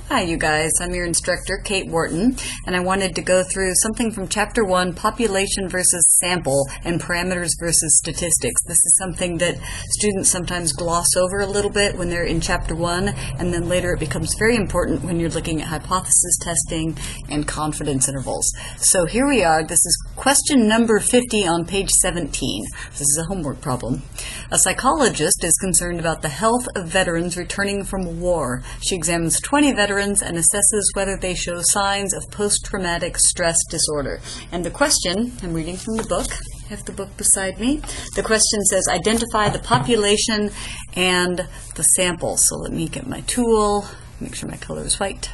Hi you guys, I'm your instructor, Kate Wharton, and I wanted to go through something from Chapter 1, Population versus Sample and Parameters versus Statistics. This is something that students sometimes gloss over a little bit when they're in Chapter 1, and then later it becomes very important when you're looking at hypothesis testing and confidence intervals. So here we are, this is question number 50 on page 17. This is a homework problem. A psychologist is concerned about the health of veterans returning from war. She examines 20 veterans and assesses whether they show signs of post-traumatic stress disorder. And the question, I'm reading from the book, I have the book beside me. The question says, identify the population and the sample. So let me get my tool, make sure my color is white.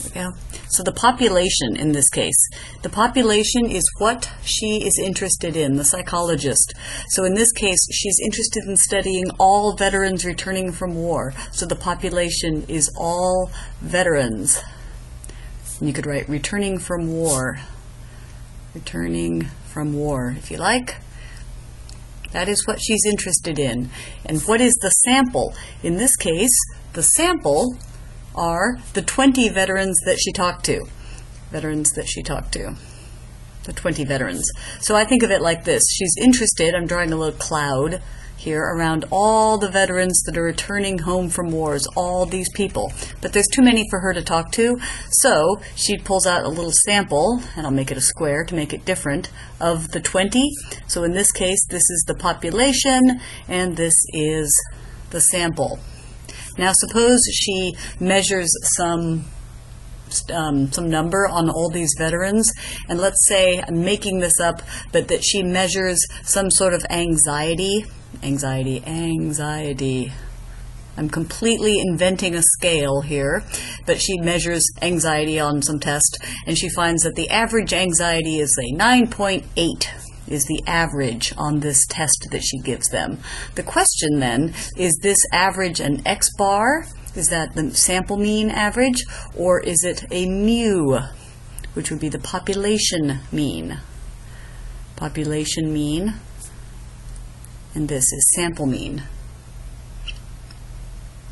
There we go. So the population in this case, the population is what she is interested in, the psychologist. So in this case, she's interested in studying all veterans returning from war. So the population is all veterans. And you could write returning from war. Returning from war, if you like. That is what she's interested in. And what is the sample? In this case, the sample are the 20 veterans that she talked to. The 20 veterans. So I think of it like this. She's interested, I'm drawing a little cloud here, around all the veterans that are returning home from wars, all these people. But there's too many for her to talk to, so she pulls out a little sample, and I'll make it a square to make it different, of the 20. So in this case, this is the population, and this is the sample. Now suppose she measures some number on all these veterans, and let's say, I'm making this up, but that she measures some sort of anxiety. I'm completely inventing a scale here, but she measures anxiety on some test, and she finds that the average anxiety is a 9.8. is the average on this test that she gives them. The question then, is this average an X bar? Is that the sample mean average? Or is it a mu, which would be the population mean? Population mean, and this is sample mean.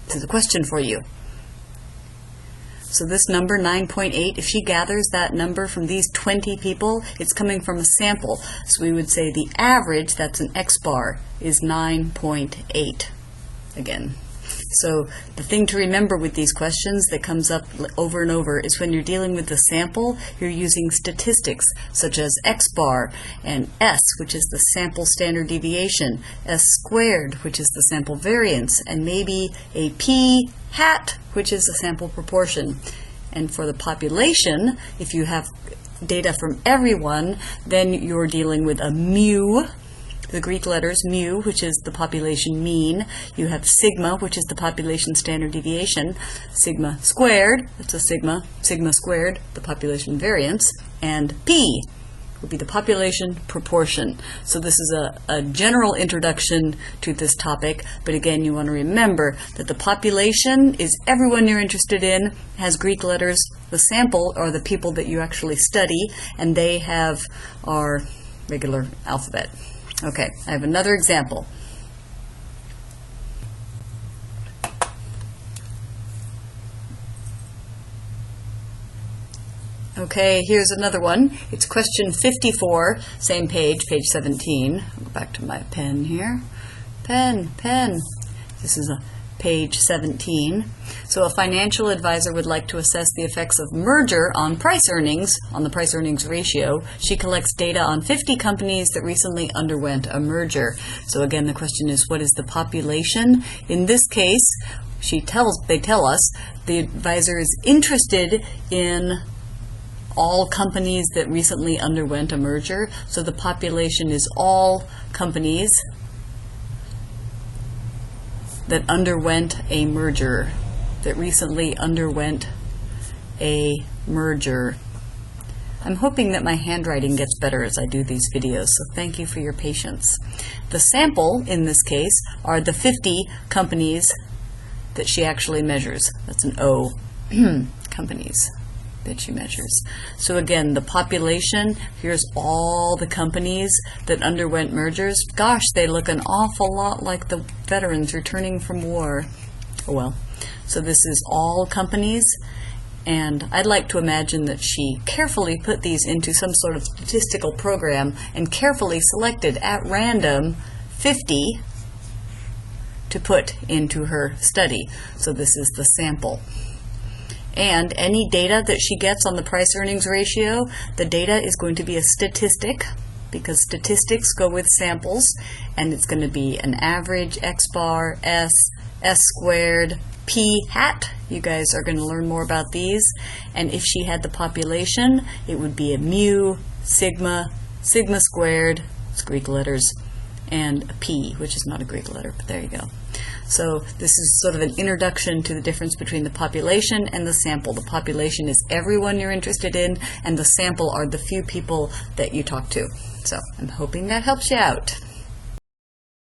This is a question for you. So this number, 9.8, if she gathers that number from these 20 people, it's coming from a sample. So we would say the average, that's an X bar, is 9.8 again. So the thing to remember with these questions that comes up over and over is when you're dealing with the sample, you're using statistics such as X bar and S, which is the sample standard deviation, S squared, which is the sample variance, and maybe a P hat, which is the sample proportion. And for the population, if you have data from everyone, then you're dealing with a mu, the Greek letters mu, which is the population mean. You have sigma, which is the population standard deviation. Sigma squared, that's a sigma. Sigma squared, the population variance. And P would be the population proportion. So this is a general introduction to this topic, but again, you want to remember that the population is everyone you're interested in, has Greek letters. The sample are the people that you actually study, and they have our regular alphabet. Okay, I have another example. Okay, here's another one. It's question 54, same page, page 17. I'll go back to my pen here. Pen. This is a page 17. So a financial advisor would like to assess the effects of merger on price earnings, on the price earnings ratio. She collects data on 50 companies that recently underwent a merger. So again, the question is, what is the population? In this case, they tell us the advisor is interested in all companies that recently underwent a merger. So the population is all companies that underwent a merger, that recently underwent a merger. I'm hoping that my handwriting gets better as I do these videos, so thank you for your patience. The sample, in this case, are the 50 companies that she actually measures. That's an O, companies that she measures. So again, the population, here's all the companies that underwent mergers. Gosh, they look an awful lot like the veterans returning from war. Oh well. So this is all companies, and I'd like to imagine that she carefully put these into some sort of statistical program and carefully selected at random 50 to put into her study. So this is the sample. And any data that she gets on the price-earnings ratio, the data is going to be a statistic, because statistics go with samples, and it's going to be an average, x bar, s squared, p hat. You guys are going to learn more about these. And if she had the population, it would be a mu, sigma, sigma squared, it's Greek letters, and a p, which is not a Greek letter, but there you go. So this is sort of an introduction to the difference between the population and the sample. The population is everyone you're interested in, and the sample are the few people that you talk to. So I'm hoping that helps you out.